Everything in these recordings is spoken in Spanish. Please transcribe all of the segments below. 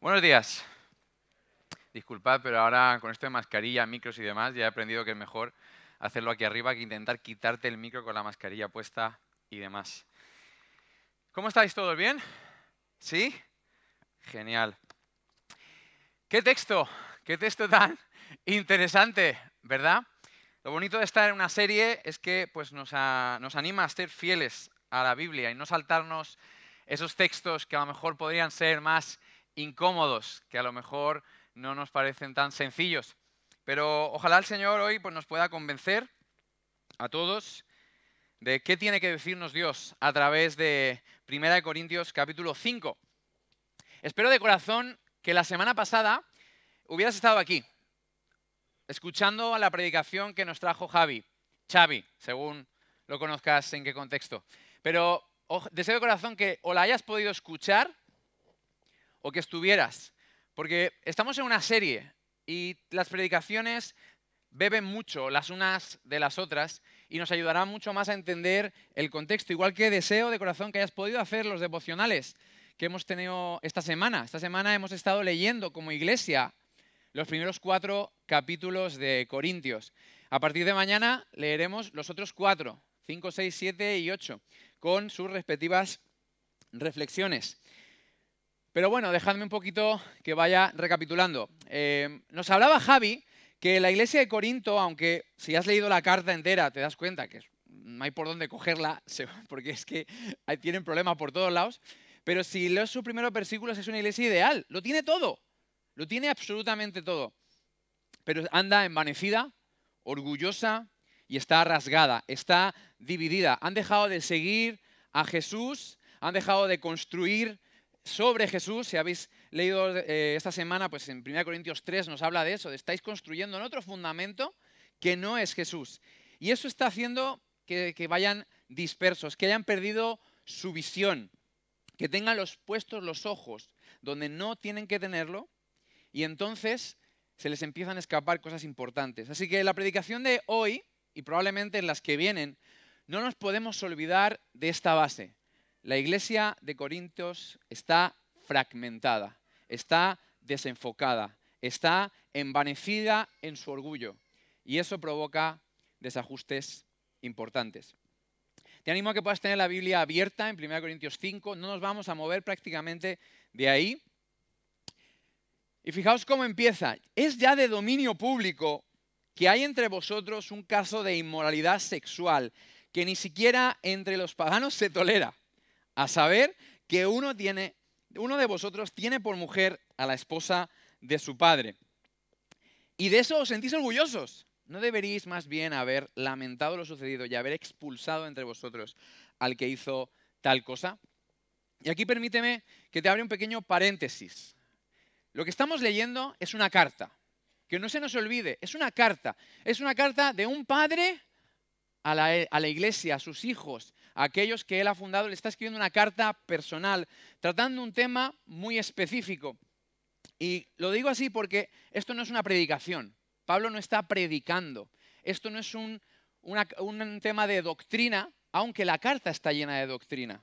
Buenos días. Disculpad, pero ahora con esto de mascarilla, micros y demás, ya he aprendido que es mejor hacerlo aquí arriba que intentar quitarte el micro con la mascarilla puesta y demás. ¿Cómo estáis todos? ¿Bien? ¿Sí? Genial. ¿Qué texto? ¿Qué texto tan interesante, verdad? Lo bonito de estar en una serie es que pues, nos anima a ser fieles a la Biblia y no saltarnos esos textos que a lo mejor podrían ser más incómodos, que a lo mejor no nos parecen tan sencillos. Pero ojalá el Señor hoy pues, nos pueda convencer a todos de qué tiene que decirnos Dios a través de 1 Corintios capítulo 5. Espero de corazón que la semana pasada hubieras estado aquí, escuchando la predicación que nos trajo Xavi, según lo conozcas en qué contexto. Pero deseo de corazón que o la hayas podido escuchar o que estuvieras, porque estamos en una serie y las predicaciones beben mucho las unas de las otras y nos ayudará mucho más a entender el contexto, igual que deseo de corazón que hayas podido hacer los devocionales que hemos tenido esta semana. Esta semana hemos estado leyendo como iglesia los primeros 4 capítulos de Corintios. A partir de mañana leeremos los otros 4, 5, 6, 7 y 8, con sus respectivas reflexiones. Pero bueno, dejadme un poquito que vaya recapitulando. Nos hablaba Javi que la iglesia de Corinto, aunque si has leído la carta entera te das cuenta que no hay por dónde cogerla, porque es que tienen problemas por todos lados, pero si lees sus primeros versículos es una iglesia ideal, lo tiene todo, lo tiene absolutamente todo, pero anda envanecida, orgullosa y está rasgada, está dividida. Han dejado de seguir a Jesús, han dejado de construir sobre Jesús. Si habéis leído esta semana, pues en 1 Corintios 3 nos habla de eso, de estáis construyendo en otro fundamento que no es Jesús. Y eso está haciendo que vayan dispersos, que hayan perdido su visión, que tengan puestos los ojos donde no tienen que tenerlo, y entonces se les empiezan a escapar cosas importantes. Así que la predicación de hoy, y probablemente en las que vienen, no nos podemos olvidar de esta base. La iglesia de Corintios está fragmentada, está desenfocada, está envanecida en su orgullo, y eso provoca desajustes importantes. Te animo a que puedas tener la Biblia abierta en 1 Corintios 5, no nos vamos a mover prácticamente de ahí. Y fijaos cómo empieza. Es ya de dominio público que hay entre vosotros un caso de inmoralidad sexual que ni siquiera entre los paganos se tolera. A saber que uno de vosotros tiene por mujer a la esposa de su padre. Y de eso os sentís orgullosos. ¿No deberíais más bien haber lamentado lo sucedido y haber expulsado entre vosotros al que hizo tal cosa? Y aquí permíteme que te abra un pequeño paréntesis. Lo que estamos leyendo es una carta. Que no se nos olvide, es una carta. Es una carta de un padre a la iglesia, a sus hijos, a aquellos que él ha fundado. Le está escribiendo una carta personal, tratando un tema muy específico. Y lo digo así porque esto no es una predicación. Pablo no está predicando. Esto no es un tema de doctrina, aunque la carta está llena de doctrina.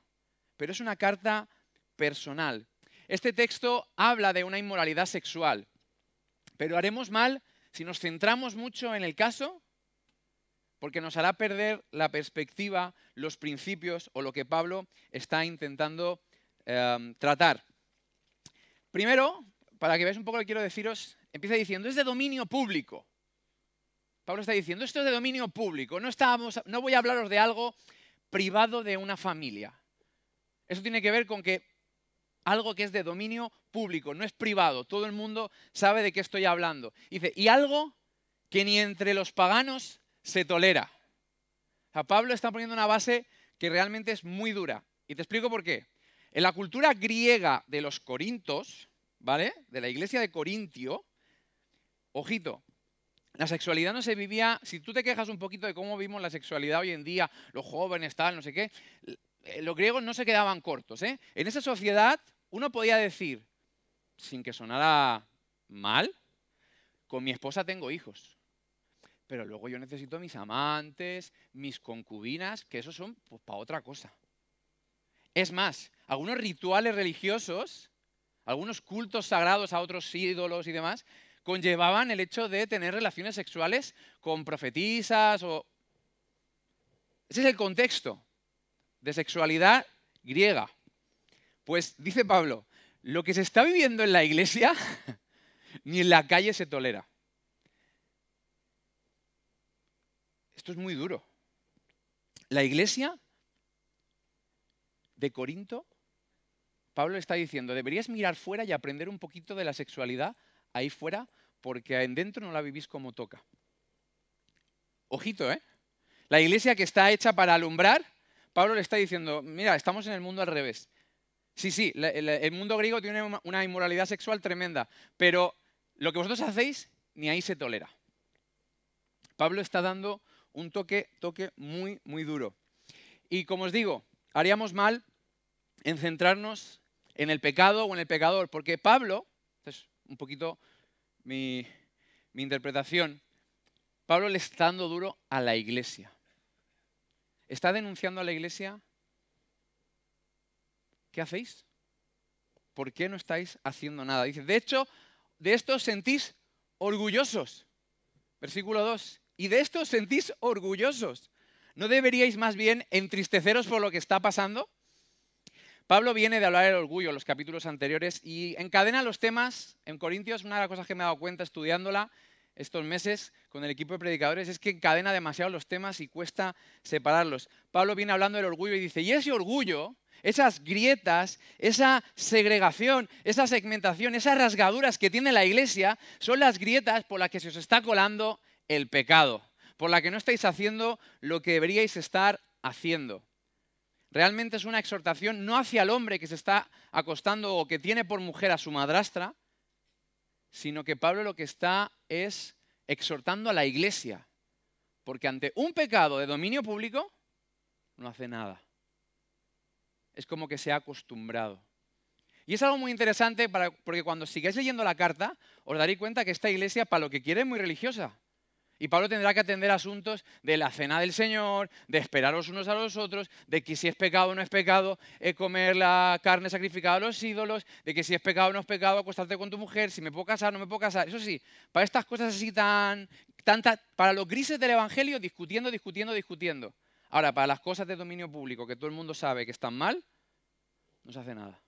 Pero es una carta personal. Este texto habla de una inmoralidad sexual, pero haremos mal si nos centramos mucho en el caso, porque nos hará perder la perspectiva, los principios o lo que Pablo está intentando tratar. Primero, para que veáis un poco lo que quiero deciros, empieza diciendo, es de dominio público. Pablo está diciendo, esto es de dominio público, no voy a hablaros de algo privado de una familia. Eso tiene que ver con que algo que es de dominio público, no es privado, todo el mundo sabe de qué estoy hablando. Dice, y algo que ni entre los paganos se tolera. O sea, Pablo está poniendo una base que realmente es muy dura. Y te explico por qué. En la cultura griega de los corintos, ¿vale? De la iglesia de Corintio, ojito, la sexualidad no se vivía. Si tú te quejas un poquito de cómo vimos la sexualidad hoy en día, los jóvenes, tal, no sé qué, los griegos no se quedaban cortos, ¿eh? En esa sociedad uno podía decir, sin que sonara mal, con mi esposa tengo hijos. Pero luego yo necesito mis amantes, mis concubinas, que esos son pues, para otra cosa. Es más, algunos rituales religiosos, algunos cultos sagrados a otros ídolos y demás, conllevaban el hecho de tener relaciones sexuales con profetisas o... Ese es el contexto de sexualidad griega. Pues dice Pablo, lo que se está viviendo en la iglesia ni en la calle se tolera. Esto es muy duro. La iglesia de Corinto, Pablo está diciendo, deberías mirar fuera y aprender un poquito de la sexualidad ahí fuera, porque en dentro no la vivís como toca. Ojito, ¿eh? La iglesia que está hecha para alumbrar, Pablo le está diciendo, mira, estamos en el mundo al revés. Sí, sí, el mundo griego tiene una inmoralidad sexual tremenda, pero lo que vosotros hacéis, ni ahí se tolera. Pablo está dando un toque muy, muy duro. Y como os digo, haríamos mal en centrarnos en el pecado o en el pecador, porque Pablo, esta es un poquito mi interpretación, Pablo le está dando duro a la iglesia. Está denunciando a la iglesia. ¿Qué hacéis? ¿Por qué no estáis haciendo nada? Dice, de hecho, de esto os sentís orgullosos. Versículo 2. Y de esto os sentís orgullosos. ¿No deberíais más bien entristeceros por lo que está pasando? Pablo viene de hablar del orgullo en los capítulos anteriores y encadena los temas en Corintios. Una de las cosas que me he dado cuenta estudiándola estos meses con el equipo de predicadores es que encadena demasiado los temas y cuesta separarlos. Pablo viene hablando del orgullo y dice, y ese orgullo, esas grietas, esa segregación, esa segmentación, esas rasgaduras que tiene la iglesia son las grietas por las que se os está colando el pecado, por las que no estáis haciendo lo que deberíais estar haciendo. Realmente es una exhortación no hacia el hombre que se está acostando o que tiene por mujer a su madrastra, sino que Pablo lo que está es exhortando a la iglesia, porque ante un pecado de dominio público no hace nada. Es como que se ha acostumbrado. Y es algo muy interesante porque cuando sigáis leyendo la carta os daréis cuenta que esta iglesia para lo que quiere es muy religiosa. Y Pablo tendrá que atender asuntos de la cena del Señor, de esperar los unos a los otros, de que si es pecado o no es pecado comer la carne sacrificada a los ídolos, de que si es pecado o no es pecado acostarte con tu mujer, si me puedo casar o no me puedo casar. Eso sí, para estas cosas así para los grises del Evangelio, discutiendo. Ahora, para las cosas de dominio público, que todo el mundo sabe que están mal, no se hace nada.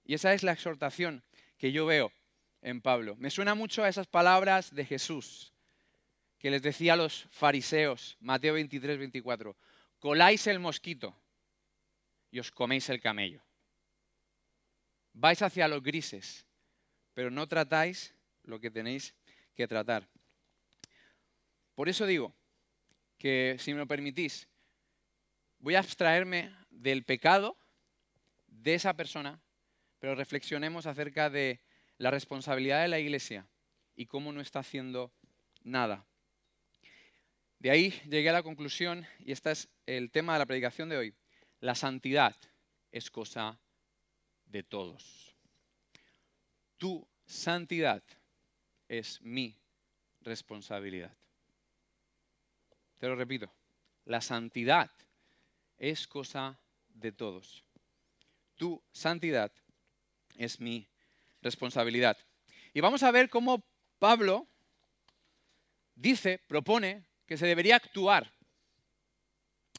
Y esa es la exhortación que yo veo en Pablo. Me suena mucho a esas palabras de Jesús que les decía a los fariseos, Mateo 23, 24, coláis el mosquito y os coméis el camello. Vais hacia los grises, pero no tratáis lo que tenéis que tratar. Por eso digo que, si me lo permitís, voy a abstraerme del pecado de esa persona, pero reflexionemos acerca de la responsabilidad de la iglesia y cómo no está haciendo nada. De ahí llegué a la conclusión, y este es el tema de la predicación de hoy. La santidad es cosa de todos. Tu santidad es mi responsabilidad. Te lo repito, la santidad es cosa de todos. Tu santidad es mi responsabilidad. Y vamos a ver cómo Pablo propone que se debería actuar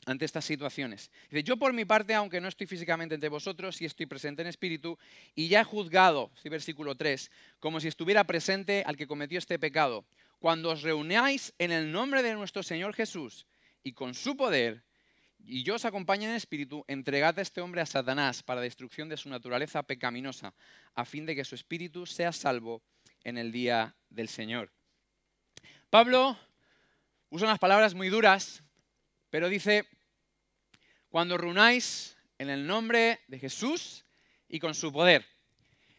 ante estas situaciones. Dice, yo por mi parte, aunque no estoy físicamente entre vosotros, sí estoy presente en espíritu, y ya he juzgado, este versículo 3, como si estuviera presente al que cometió este pecado. Cuando os reunáis en el nombre de nuestro Señor Jesús y con su poder, y yo os acompaño en espíritu, entregad a este hombre a Satanás para destrucción de su naturaleza pecaminosa, a fin de que su espíritu sea salvo en el día del Señor. Pablo usa unas palabras muy duras, pero dice, cuando reunáis en el nombre de Jesús y con su poder.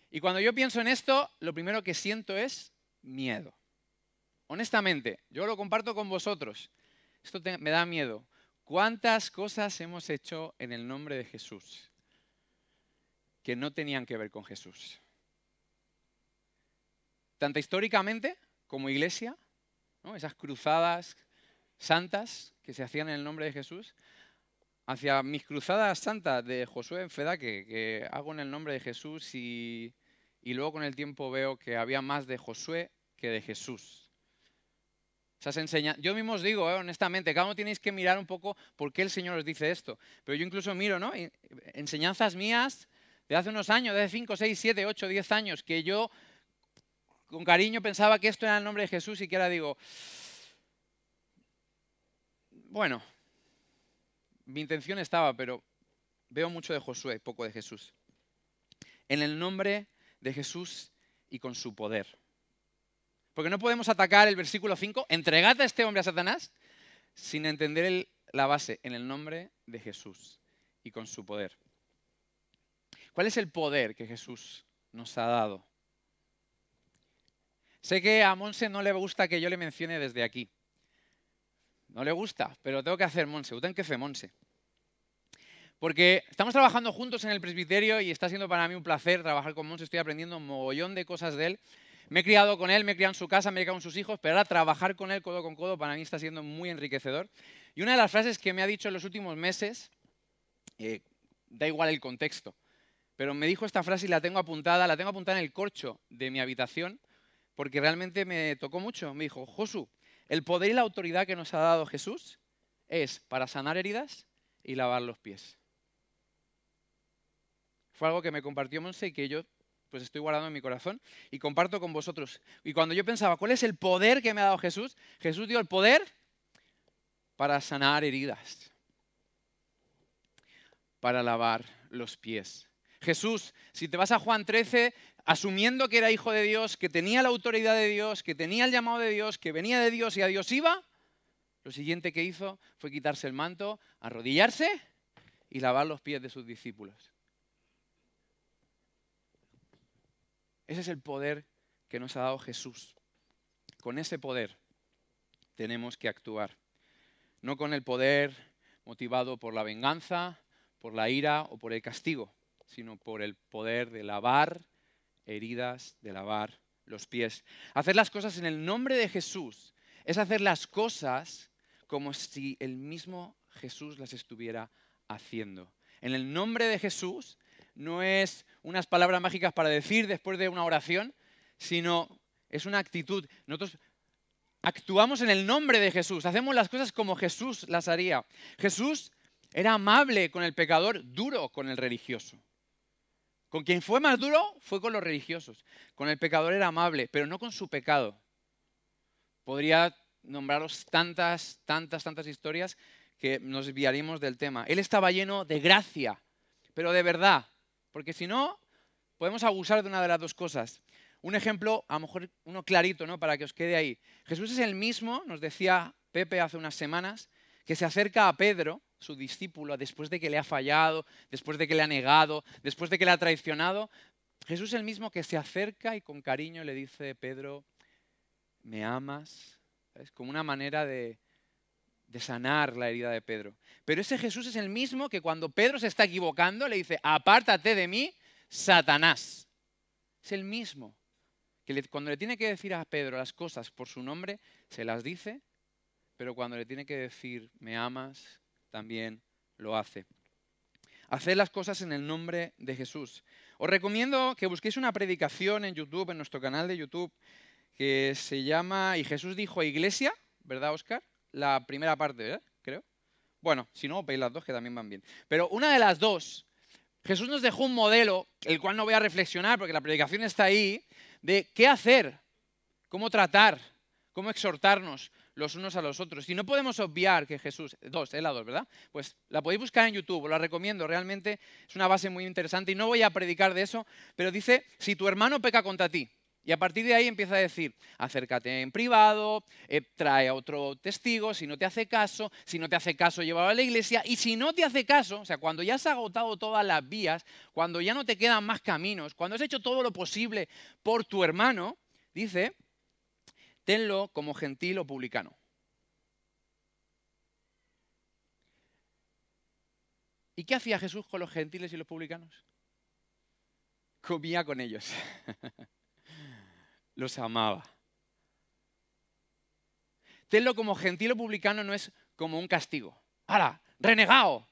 Y cuando yo pienso en esto, lo primero que siento es miedo. Honestamente, yo lo comparto con vosotros. Esto me da miedo. ¿Cuántas cosas hemos hecho en el nombre de Jesús que no tenían que ver con Jesús? Tanto históricamente como iglesia, ¿no? Esas cruzadas santas que se hacían en el nombre de Jesús, hacia mis cruzadas santas de Josué en Fedaque, que hago en el nombre de Jesús y luego con el tiempo veo que había más de Josué que de Jesús. Yo mismo os digo, honestamente, cada uno tenéis que mirar un poco por qué el Señor os dice esto. Pero yo incluso miro, ¿no? Enseñanzas mías de hace unos años, de hace 5, 6, 7, 8, 10 años, que yo con cariño pensaba que esto era el nombre de Jesús y que ahora digo, bueno, mi intención estaba, pero veo mucho de Josué, poco de Jesús. En el nombre de Jesús y con su poder. Porque no podemos atacar el versículo 5, entregad a este hombre a Satanás, sin entender la base, en el nombre de Jesús y con su poder. ¿Cuál es el poder que Jesús nos ha dado? Sé que a Monse no le gusta que yo le mencione desde aquí. No le gusta, pero tengo que hacer Monse. Usted que hace Monse. Porque estamos trabajando juntos en el presbiterio y está siendo para mí un placer trabajar con Monse. Estoy aprendiendo un mogollón de cosas de él. Me he criado con él, me he criado en su casa, me he criado con sus hijos, pero ahora trabajar con él codo con codo para mí está siendo muy enriquecedor. Y una de las frases que me ha dicho en los últimos meses, da igual el contexto, pero me dijo esta frase y la tengo apuntada en el corcho de mi habitación, porque realmente me tocó mucho. Me dijo, Josu, el poder y la autoridad que nos ha dado Jesús es para sanar heridas y lavar los pies. Fue algo que me compartió Monse y que yo pues estoy guardando en mi corazón y comparto con vosotros. Y cuando yo pensaba, ¿cuál es el poder que me ha dado Jesús? Jesús dio el poder para sanar heridas, para lavar los pies. Jesús, si te vas a Juan 13, asumiendo que era hijo de Dios, que tenía la autoridad de Dios, que tenía el llamado de Dios, que venía de Dios y a Dios iba, lo siguiente que hizo fue quitarse el manto, arrodillarse y lavar los pies de sus discípulos. Ese es el poder que nos ha dado Jesús. Con ese poder tenemos que actuar. No con el poder motivado por la venganza, por la ira o por el castigo, sino por el poder de lavar heridas, de lavar los pies. Hacer las cosas en el nombre de Jesús es hacer las cosas como si el mismo Jesús las estuviera haciendo. En el nombre de Jesús no es unas palabras mágicas para decir después de una oración, sino es una actitud. Nosotros actuamos en el nombre de Jesús, hacemos las cosas como Jesús las haría. Jesús era amable con el pecador, duro con el religioso. Con quien fue más duro fue con los religiosos. Con el pecador era amable, pero no con su pecado. Podría nombraros tantas historias que nos desviaríamos del tema. Él estaba lleno de gracia, pero de verdad, porque si no, podemos abusar de una de las dos cosas. Un ejemplo, a lo mejor uno clarito, ¿no? Para que os quede ahí. Jesús es el mismo, nos decía Pepe hace unas semanas, que se acerca a Pedro, su discípulo, después de que le ha fallado, después de que le ha negado, después de que le ha traicionado. Jesús es el mismo que se acerca y con cariño le dice, Pedro, ¿me amas? Es como una manera de sanar la herida de Pedro. Pero ese Jesús es el mismo que cuando Pedro se está equivocando le dice, apártate de mí, Satanás. Es el mismo que cuando le tiene que decir a Pedro las cosas por su nombre, se las dice, pero cuando le tiene que decir, me amas, también lo hace. Haced las cosas en el nombre de Jesús. Os recomiendo que busquéis una predicación en YouTube, en nuestro canal de YouTube, que se llama Y Jesús dijo Iglesia, ¿verdad, Óscar? La primera parte, creo. Bueno, si no, veis las dos que también van bien. Pero una de las dos, Jesús nos dejó un modelo, el cual no voy a reflexionar porque la predicación está ahí, de qué hacer, cómo tratar, cómo exhortarnos los unos a los otros. Y no podemos obviar que Jesús, la dos, ¿verdad? Pues la podéis buscar en YouTube, os la recomiendo, realmente es una base muy interesante y no voy a predicar de eso, pero dice, si tu hermano peca contra ti, y a partir de ahí empieza a decir, acércate en privado, trae a otro testigo, si no te hace caso, llévalo a la iglesia, y si no te hace caso, o sea, cuando ya has agotado todas las vías, cuando ya no te quedan más caminos, cuando has hecho todo lo posible por tu hermano, dice, tenlo como gentil o publicano. ¿Y qué hacía Jesús con los gentiles y los publicanos? Comía con ellos. Los amaba. Tenlo como gentil o publicano no es como un castigo. ¡Hala! ¡Renegado!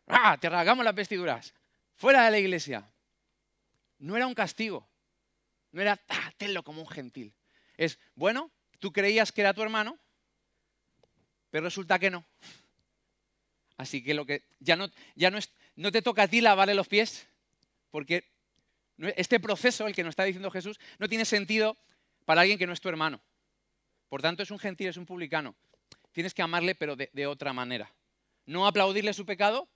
¡Ah! Te rasgamos las vestiduras. Fuera de la iglesia. No era un castigo. No era, tenlo como un gentil. Es, bueno, tú creías que era tu hermano, pero resulta que no. Así que lo que no te toca a ti lavarle los pies, porque este proceso, el que nos está diciendo Jesús, no tiene sentido para alguien que no es tu hermano. Por tanto, es un gentil, es un publicano. Tienes que amarle, pero de otra manera. No aplaudirle su pecado,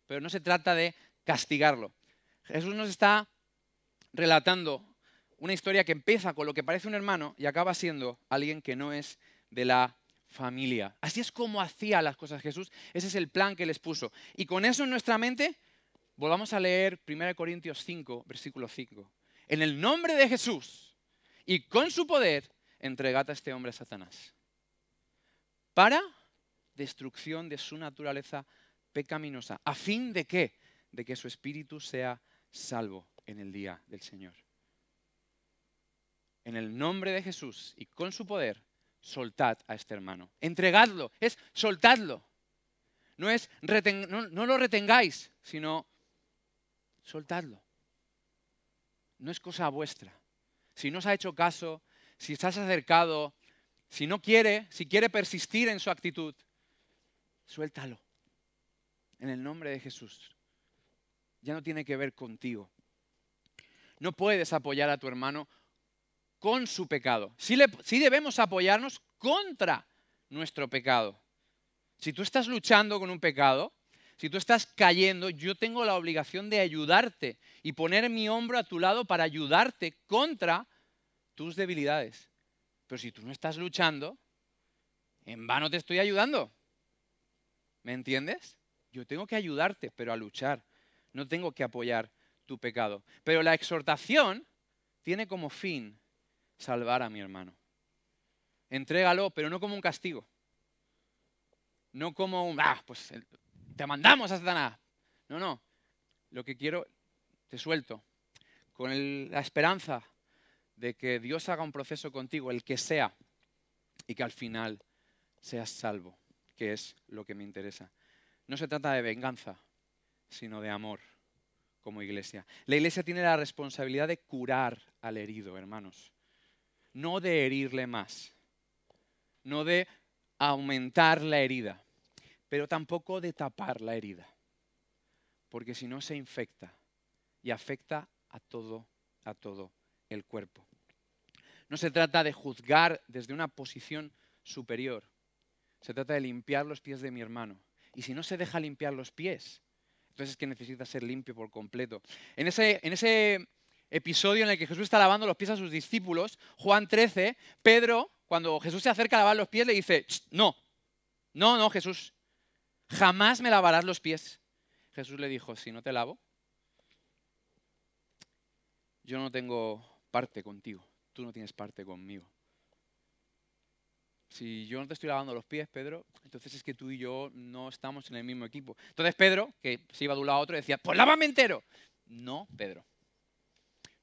pero no se trata de castigarlo. Jesús nos está relatando una historia que empieza con lo que parece un hermano y acaba siendo alguien que no es de la familia. Así es como hacía las cosas Jesús. Ese es el plan que les puso. Y con eso en nuestra mente, volvamos a leer 1 Corintios 5, versículo 5. En el nombre de Jesús y con su poder, entregad a este hombre a Satanás. Para destrucción de su naturaleza pecaminosa. ¿A fin de qué? De que su espíritu sea salvo en el día del Señor. En el nombre de Jesús y con su poder, soltad a este hermano. Entregadlo, es soltadlo. No es no lo retengáis, sino soltadlo. No es cosa vuestra. Si no os ha hecho caso, si estás acercado, si quiere persistir en su actitud, suéltalo. En el nombre de Jesús. Ya no tiene que ver contigo. No puedes apoyar a tu hermano con su pecado. Sí debemos apoyarnos contra nuestro pecado. Si tú estás luchando con un pecado, si tú estás cayendo, yo tengo la obligación de ayudarte y poner mi hombro a tu lado para ayudarte contra tus debilidades. Pero si tú no estás luchando, en vano te estoy ayudando. ¿Me entiendes? Yo tengo que ayudarte, pero a luchar. No tengo que apoyar tu pecado. Pero la exhortación tiene como fin salvar a mi hermano. Entrégalo, pero no como un castigo. No como un, pues te mandamos a Satanás. No. Lo que quiero, te suelto. Con la esperanza de que Dios haga un proceso contigo, el que sea, y que al final seas salvo, que es lo que me interesa. No se trata de venganza, sino de amor como iglesia. La iglesia tiene la responsabilidad de curar al herido, hermanos. No de herirle más. No de aumentar la herida. Pero tampoco de tapar la herida. Porque si no se infecta y afecta a todo el cuerpo. No se trata de juzgar desde una posición superior. Se trata de limpiar los pies de mi hermano. Y si no se deja limpiar los pies, entonces es que necesita ser limpio por completo. En ese episodio en el que Jesús está lavando los pies a sus discípulos, Juan 13, Pedro, cuando Jesús se acerca a lavar los pies, le dice, no, Jesús, jamás me lavarás los pies. Jesús le dijo, si no te lavo, yo no tengo parte contigo, tú no tienes parte conmigo. Si yo no te estoy lavando los pies, Pedro, entonces es que tú y yo no estamos en el mismo equipo. Entonces Pedro, que se iba de un lado a otro, decía, pues lávame entero. No, Pedro,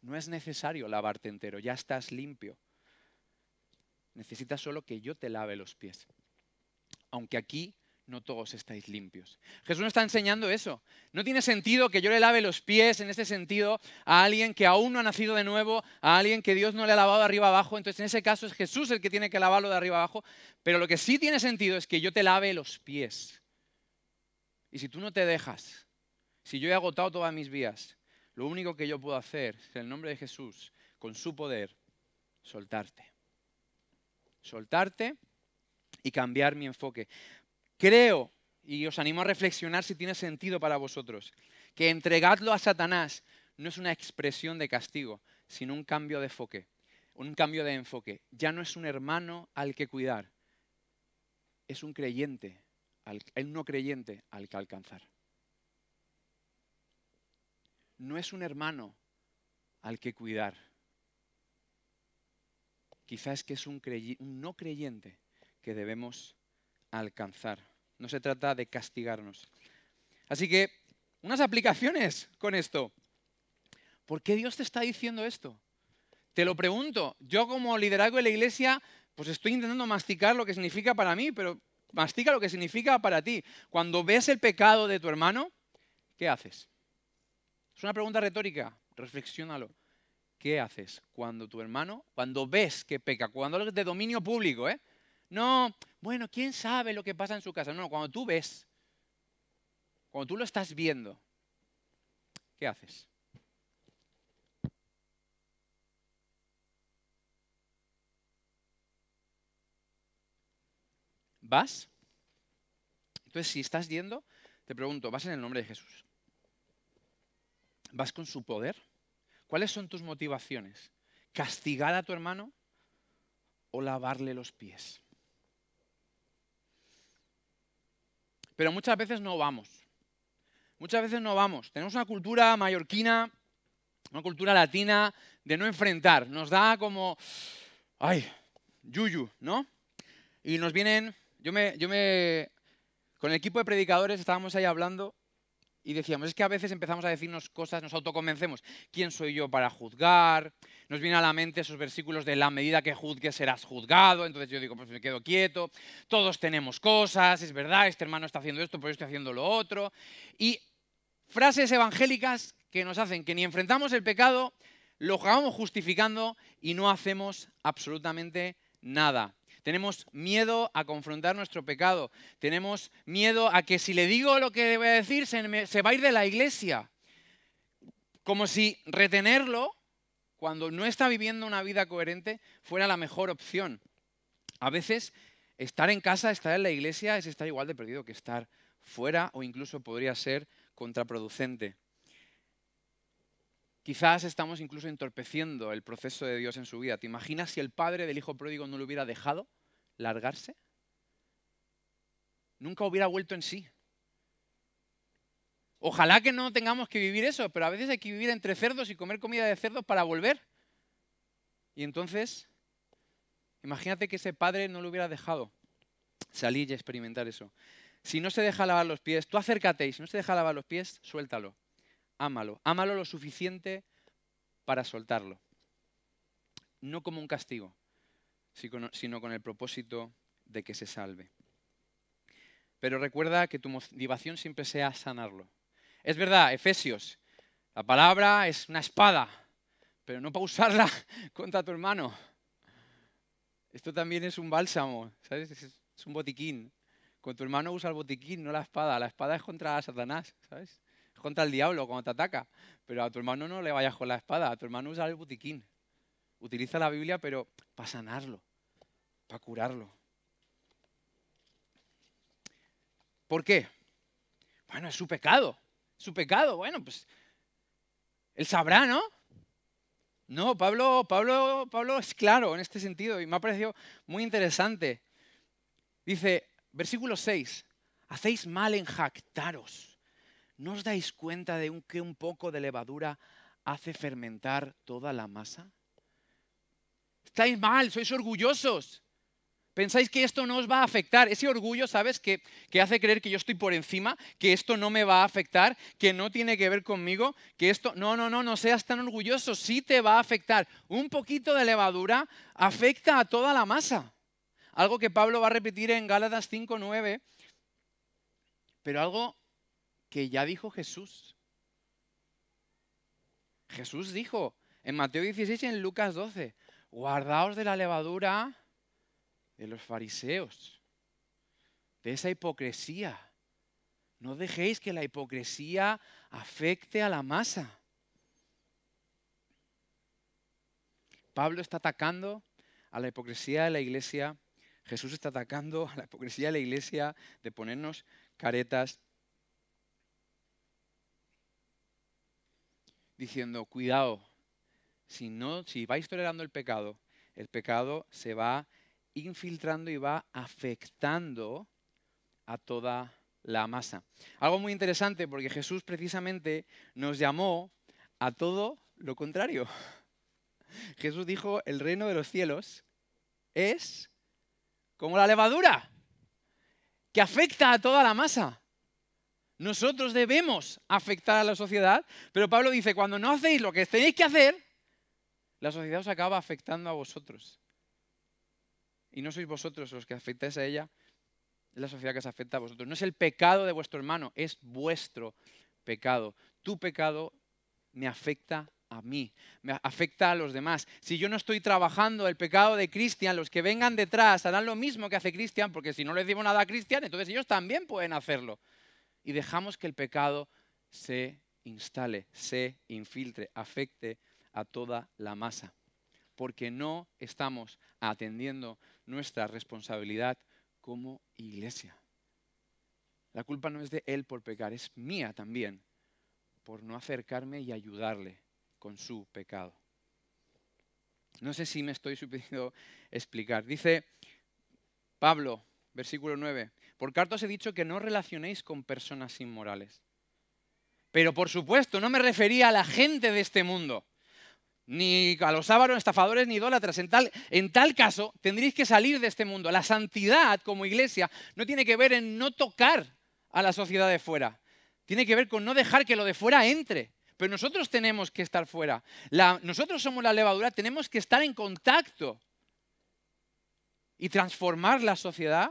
no es necesario lavarte entero, ya estás limpio. Necesitas solo que yo te lave los pies. Aunque aquí no todos estáis limpios. Jesús nos está enseñando eso. No tiene sentido que yo le lave los pies en este sentido a alguien que aún no ha nacido de nuevo, a alguien que Dios no le ha lavado de arriba abajo. Entonces en ese caso es Jesús el que tiene que lavarlo de arriba abajo. Pero lo que sí tiene sentido es que yo te lave los pies. Y si tú no te dejas, si yo he agotado todas mis vías, lo único que yo puedo hacer es en el nombre de Jesús, con su poder, soltarte. Soltarte y cambiar mi enfoque. Creo, y os animo a reflexionar si tiene sentido para vosotros, que entregadlo a Satanás no es una expresión de castigo, sino un cambio de enfoque. Un cambio de enfoque. Ya no es un hermano al que cuidar, es un creyente, un no creyente al que alcanzar. No es un hermano al que cuidar. Quizás es que es un no creyente que debemos alcanzar. No se trata de castigarnos. Así que, unas aplicaciones con esto. ¿Por qué Dios te está diciendo esto? Te lo pregunto. Yo como liderazgo de la iglesia, pues estoy intentando masticar lo que significa para mí, pero mastica lo que significa para ti. Cuando ves el pecado de tu hermano, ¿Qué haces? Es una pregunta retórica, reflexiónalo. ¿Qué haces cuando tu hermano, cuando ves que peca, cuando es de dominio público, ¿eh? No, bueno, ¿quién sabe lo que pasa en su casa? No, cuando tú ves, cuando tú lo estás viendo, ¿qué haces? ¿Vas? Entonces, si estás yendo, te pregunto, ¿vas en el nombre de Jesús? ¿Vas con su poder? ¿Cuáles son tus motivaciones? ¿Castigar a tu hermano o lavarle los pies? Pero muchas veces no vamos. Muchas veces no vamos. Tenemos una cultura mallorquina, una cultura latina de no enfrentar. Nos da como, ay, yuyu, ¿no? Y nos vienen, con el equipo de predicadores estábamos ahí hablando y decíamos, es que a veces empezamos a decirnos cosas, nos autoconvencemos. ¿Quién soy yo para juzgar? Nos viene a la mente esos versículos de la medida que juzgues serás juzgado. Entonces yo digo, pues me quedo quieto. Todos tenemos cosas, es verdad, este hermano está haciendo esto, pues yo estoy haciendo lo otro. Y frases evangélicas que nos hacen que ni enfrentamos el pecado, lo acabamos justificando y no hacemos absolutamente nada. Tenemos miedo a confrontar nuestro pecado. Tenemos miedo a que si le digo lo que voy a decir, se va a ir de la iglesia. Como si retenerlo, cuando no está viviendo una vida coherente, fuera la mejor opción. A veces, estar en casa, estar en la iglesia, es estar igual de perdido que estar fuera, o incluso podría ser contraproducente. Quizás estamos incluso entorpeciendo el proceso de Dios en su vida. ¿Te imaginas si el padre del hijo pródigo no lo hubiera dejado largarse? Nunca hubiera vuelto en sí. Ojalá que no tengamos que vivir eso, pero a veces hay que vivir entre cerdos y comer comida de cerdos para volver. Y entonces, imagínate que ese padre no lo hubiera dejado salir y experimentar eso. Si no se deja lavar los pies, tú acércate y si no se deja lavar los pies, suéltalo. Ámalo. Ámalo lo suficiente para soltarlo. No como un castigo, sino con el propósito de que se salve. Pero recuerda que tu motivación siempre sea sanarlo. Es verdad, Efesios, la palabra es una espada, pero no para usarla contra tu hermano. Esto también es un bálsamo, ¿sabes? Es un botiquín. Con tu hermano usa el botiquín, no la espada. La espada es contra Satanás, ¿sabes? Es contra el diablo cuando te ataca. Pero a tu hermano no le vayas con la espada, a tu hermano usa el botiquín. Utiliza la Biblia, pero para sanarlo, para curarlo. ¿Por qué? Bueno, es su pecado. Su pecado, bueno, pues él sabrá, ¿no? No, Pablo es claro en este sentido y me ha parecido muy interesante. Dice, versículo 6, hacéis mal en jactaros. ¿No os dais cuenta de que un poco de levadura hace fermentar toda la masa? Estáis mal, sois orgullosos. Pensáis que esto no os va a afectar. Ese orgullo, ¿sabes? Que hace creer que yo estoy por encima, que esto no me va a afectar, que no tiene que ver conmigo, que esto... No seas tan orgulloso. Sí te va a afectar. Un poquito de levadura afecta a toda la masa. Algo que Pablo va a repetir en Gálatas 5:9, pero algo que ya dijo Jesús. Jesús dijo en Mateo 16 y en Lucas 12, guardaos de la levadura de los fariseos, de esa hipocresía. No dejéis que la hipocresía afecte a la masa. Pablo está atacando a la hipocresía de la iglesia. Jesús está atacando a la hipocresía de la iglesia de ponernos caretas, diciendo, cuidado, si vais tolerando el pecado se va infiltrando y va afectando a toda la masa. Algo muy interesante porque Jesús precisamente nos llamó a todo lo contrario. Jesús dijo, el reino de los cielos es como la levadura, que afecta a toda la masa. Nosotros debemos afectar a la sociedad, pero Pablo dice, cuando no hacéis lo que tenéis que hacer, la sociedad os acaba afectando a vosotros. Y no sois vosotros los que afectáis a ella, es la sociedad que os afecta a vosotros. No es el pecado de vuestro hermano, es vuestro pecado. Tu pecado me afecta a mí, me afecta a los demás. Si yo no estoy trabajando el pecado de Cristian, los que vengan detrás harán lo mismo que hace Cristian, porque si no le decimos nada a Cristian, entonces ellos también pueden hacerlo. Y dejamos que el pecado se instale, se infiltre, afecte a toda la masa, porque no estamos atendiendo nuestra responsabilidad como iglesia. La culpa no es de él por pecar, es mía también, por no acercarme y ayudarle con su pecado. No sé si me estoy supiendo explicar. Dice Pablo, versículo 9, por carta os he dicho que no relacionéis con personas inmorales. Pero por supuesto, no me refería a la gente de este mundo, ni a los ávaros, estafadores, ni idólatras. En tal caso, tendréis que salir de este mundo. La santidad como iglesia no tiene que ver en no tocar a la sociedad de fuera. Tiene que ver con no dejar que lo de fuera entre. Pero nosotros tenemos que estar fuera. Nosotros somos la levadura, tenemos que estar en contacto y transformar la sociedad.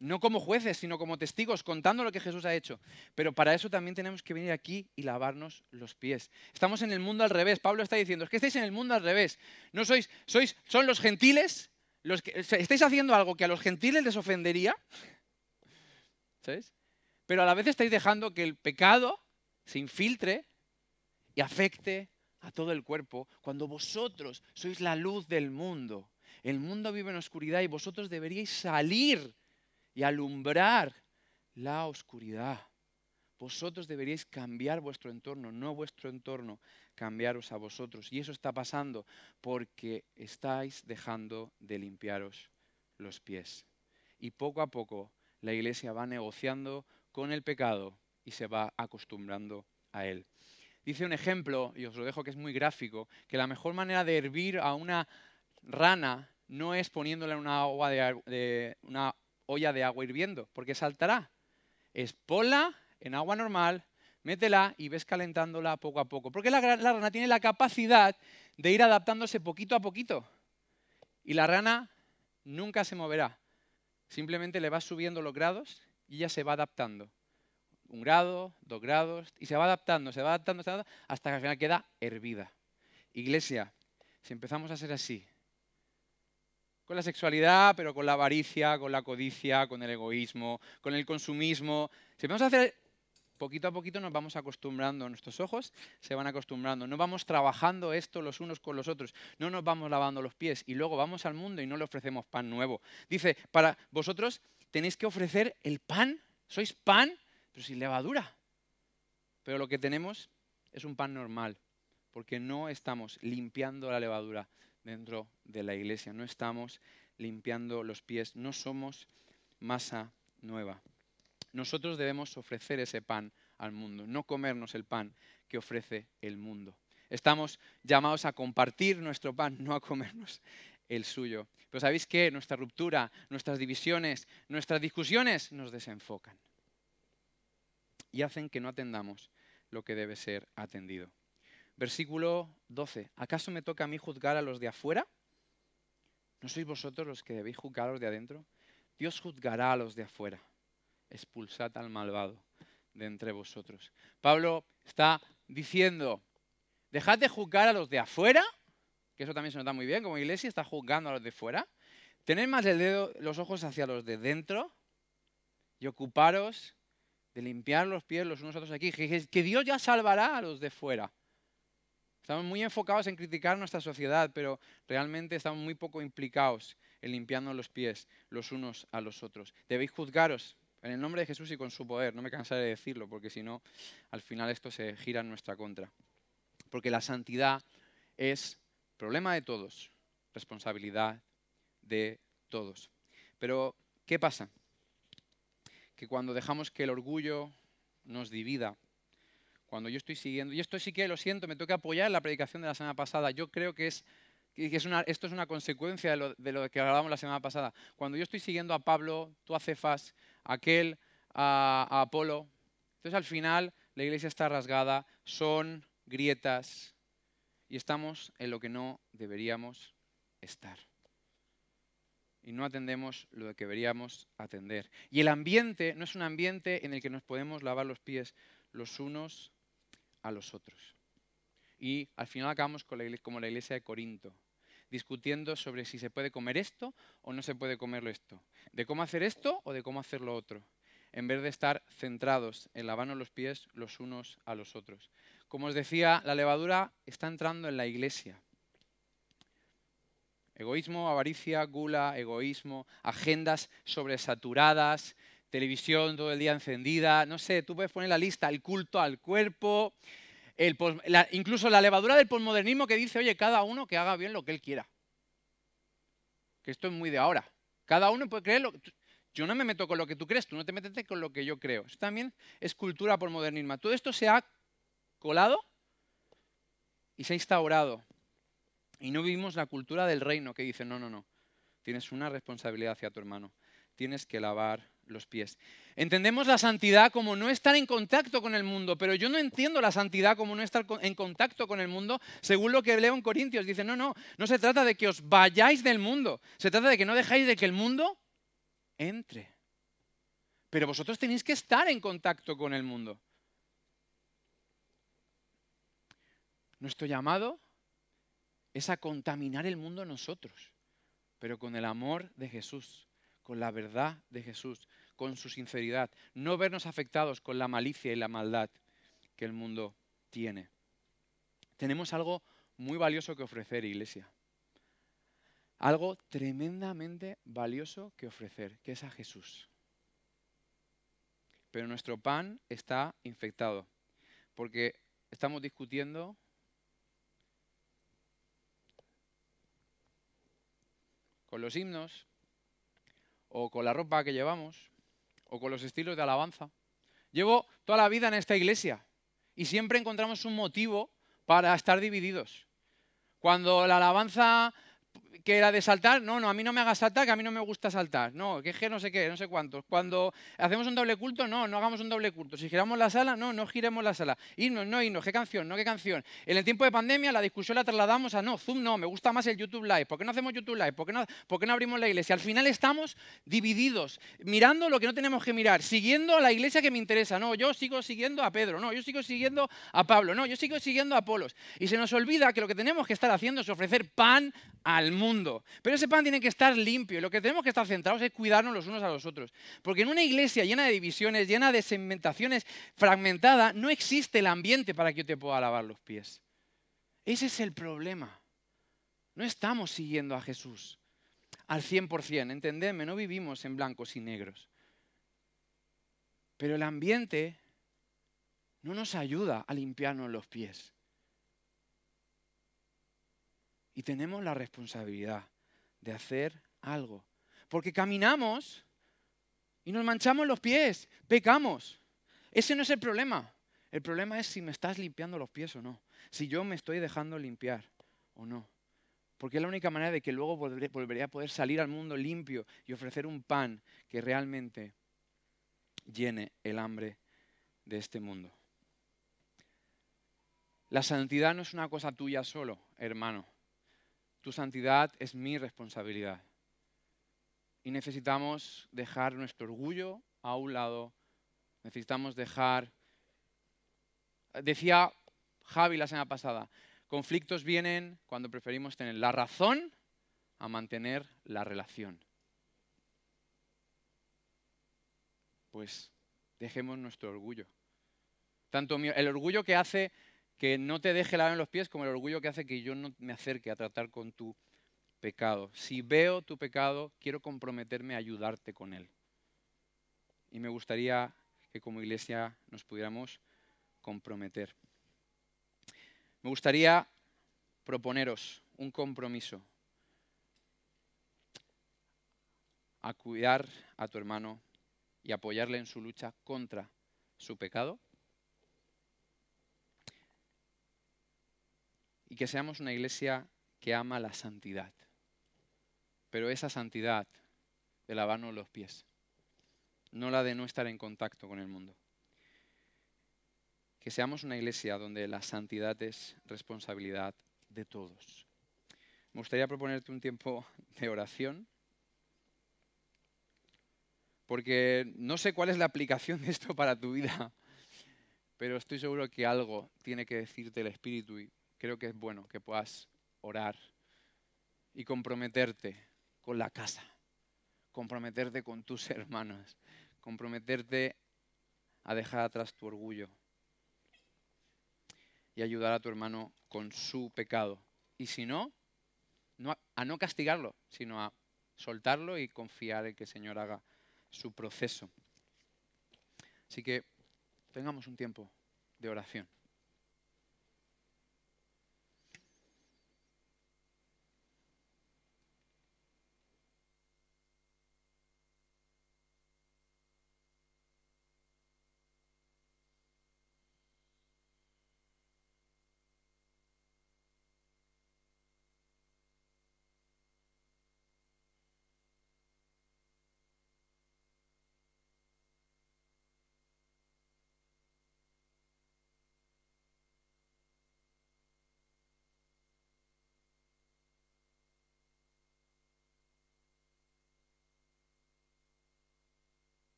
No como jueces, sino como testigos, contando lo que Jesús ha hecho. Pero para eso también tenemos que venir aquí y lavarnos los pies. Estamos en el mundo al revés. Pablo está diciendo, es que estáis en el mundo al revés. No son los gentiles, los que estáis haciendo algo que a los gentiles les ofendería, ¿sabéis? Pero a la vez estáis dejando que el pecado se infiltre y afecte a todo el cuerpo, cuando vosotros sois la luz del mundo. El mundo vive en oscuridad y vosotros deberíais salir y alumbrar la oscuridad. Vosotros deberíais cambiar vuestro entorno, no vuestro entorno cambiaros a vosotros. Y eso está pasando porque estáis dejando de limpiaros los pies. Y poco a poco la iglesia va negociando con el pecado y se va acostumbrando a él. Dice un ejemplo, y os lo dejo que es muy gráfico, que la mejor manera de hervir a una rana no es poniéndola en una olla de agua hirviendo, porque saltará. Es ponla en agua normal, métela y ves calentándola poco a poco. Porque la rana tiene la capacidad de ir adaptándose poquito a poquito. Y la rana nunca se moverá. Simplemente le vas subiendo los grados y ella se va adaptando. 1 grado, 2 grados, y se va adaptando, hasta que al final queda hervida. Iglesia, si empezamos a ser así, con la sexualidad, pero con la avaricia, con la codicia, con el egoísmo, con el consumismo. Si vamos a hacer, poquito a poquito nos vamos acostumbrando, nuestros ojos se van acostumbrando, no vamos trabajando esto los unos con los otros, no nos vamos lavando los pies y luego vamos al mundo y no le ofrecemos pan nuevo. Dice, para vosotros tenéis que ofrecer el pan, sois pan, pero sin levadura. Pero lo que tenemos es un pan normal, porque no estamos limpiando la levadura dentro de la iglesia. No estamos limpiando los pies, no somos masa nueva. Nosotros debemos ofrecer ese pan al mundo, no comernos el pan que ofrece el mundo. Estamos llamados a compartir nuestro pan, no a comernos el suyo. Pero ¿sabéis qué? Nuestra ruptura, nuestras divisiones, nuestras discusiones nos desenfocan y hacen que no atendamos lo que debe ser atendido. Versículo 12. ¿Acaso me toca a mí juzgar a los de afuera? ¿No sois vosotros los que debéis juzgar a los de adentro? Dios juzgará a los de afuera. Expulsad al malvado de entre vosotros. Pablo está diciendo, dejad de juzgar a los de afuera, que eso también se nota muy bien, como iglesia está juzgando a los de fuera. Tened más los ojos hacia los de dentro y ocuparos de limpiar los pies los unos a otros aquí. Que Dios ya salvará a los de fuera. Estamos muy enfocados en criticar nuestra sociedad, pero realmente estamos muy poco implicados en limpiando los pies los unos a los otros. Debéis juzgaros en el nombre de Jesús y con su poder. No me cansaré de decirlo, porque si no, al final esto se gira en nuestra contra. Porque la santidad es problema de todos, responsabilidad de todos. Pero, ¿qué pasa? Que cuando dejamos que el orgullo nos divida, cuando yo estoy siguiendo, y esto sí que lo siento, me toca apoyar la predicación de la semana pasada, yo creo que esto es una consecuencia de lo que hablábamos la semana pasada. Cuando yo estoy siguiendo a Pablo, tú a Cefas, aquel a Apolo, entonces al final la iglesia está rasgada, son grietas y estamos en lo que no deberíamos estar. y no atendemos lo que deberíamos atender. Y el ambiente no es un ambiente en el que nos podemos lavar los pies los unos a los otros. Y al final acabamos como la iglesia de Corinto, discutiendo sobre si se puede comer esto o no se puede comer esto, de cómo hacer esto o de cómo hacer lo otro, en vez de estar centrados en lavarnos los pies los unos a los otros. Como os decía, la levadura está entrando en la iglesia. Egoísmo, avaricia, gula, egoísmo, agendas sobresaturadas, televisión todo el día encendida, no sé, tú puedes poner la lista, el culto al cuerpo, incluso la levadura del posmodernismo que dice, oye, cada uno que haga bien lo que él quiera. Que esto es muy de ahora. Cada uno puede creer yo no me meto con lo que tú crees, tú no te metes con lo que yo creo. Eso también es cultura posmodernismo. Todo esto se ha colado y se ha instaurado. Y no vivimos la cultura del reino que dice, no, no, no. Tienes una responsabilidad hacia tu hermano. Tienes que lavar los pies. Entendemos la santidad como no estar en contacto con el mundo, pero yo no entiendo la santidad como no estar en contacto con el mundo, según lo que leo en Corintios. Dice, no, no, no se trata de que os vayáis del mundo, se trata de que no dejáis de que el mundo entre. Pero vosotros tenéis que estar en contacto con el mundo. Nuestro llamado es a contaminar el mundo nosotros, pero con el amor de Jesús, con la verdad de Jesús, con su sinceridad. No vernos afectados con la malicia y la maldad que el mundo tiene. Tenemos algo muy valioso que ofrecer, iglesia. Algo tremendamente valioso que ofrecer, que es a Jesús. Pero nuestro pan está infectado, porque estamos discutiendo con los himnos, o con la ropa que llevamos, o con los estilos de alabanza. Llevo toda la vida en esta iglesia y siempre encontramos un motivo para estar divididos. Cuando la alabanza que era de saltar, no, no, a mí no me hagas saltar, que a mí no me gusta saltar. No, que es que no sé qué, no sé cuántos. Cuando hacemos un doble culto, no, no hagamos un doble culto. Si giramos la sala, no, no giremos la sala. Himnos, no himnos, qué canción, no qué canción. En el tiempo de pandemia la discusión la trasladamos a no, Zoom no, me gusta más el YouTube Live. ¿Por qué no hacemos YouTube Live? ¿Por qué no abrimos la iglesia? Al final estamos divididos, mirando lo que no tenemos que mirar, siguiendo a la iglesia que me interesa. No, yo sigo siguiendo a Pedro, no, yo sigo siguiendo a Pablo, no, yo sigo siguiendo a Apolos. Y se nos olvida que lo que tenemos que estar haciendo es ofrecer pan al mundo. Pero ese pan tiene que estar limpio y lo que tenemos que estar centrados es cuidarnos los unos a los otros. Porque en una iglesia llena de divisiones, llena de segmentaciones, fragmentada, no existe el ambiente para que yo te pueda lavar los pies. Ese es el problema. No estamos siguiendo a Jesús al 100%, entendedme, no vivimos en blancos y negros. Pero el ambiente no nos ayuda a limpiarnos los pies. Y tenemos la responsabilidad de hacer algo. Porque caminamos y nos manchamos los pies, pecamos. Ese no es el problema. El problema es si me estás limpiando los pies o no. Si yo me estoy dejando limpiar o no. Porque es la única manera de que luego volveré a poder salir al mundo limpio y ofrecer un pan que realmente llene el hambre de este mundo. La santidad no es una cosa tuya solo, hermano. Tu santidad es mi responsabilidad. Y necesitamos dejar nuestro orgullo a un lado. Necesitamos dejar... Decía Javi la semana pasada, conflictos vienen cuando preferimos tener la razón a mantener la relación. Pues dejemos nuestro orgullo. Tanto el orgullo que hace que no te deje lavar en los pies como el orgullo que hace que yo no me acerque a tratar con tu pecado. Si veo tu pecado, quiero comprometerme a ayudarte con él. Y me gustaría que como iglesia nos pudiéramos comprometer. Me gustaría proponeros un compromiso a cuidar a tu hermano y apoyarle en su lucha contra su pecado. Y que seamos una iglesia que ama la santidad. Pero esa santidad de lavarnos los pies, no la de no estar en contacto con el mundo. Que seamos una iglesia donde la santidad es responsabilidad de todos. Me gustaría proponerte un tiempo de oración. porque no sé cuál es la aplicación de esto para tu vida, pero estoy seguro que algo tiene que decirte el Espíritu y creo que es bueno que puedas orar y comprometerte con la casa, comprometerte con tus hermanos, comprometerte a dejar atrás tu orgullo y ayudar a tu hermano con su pecado. Y si no, a no castigarlo, sino a soltarlo y confiar en que el Señor haga su proceso. Así que tengamos un tiempo de oración.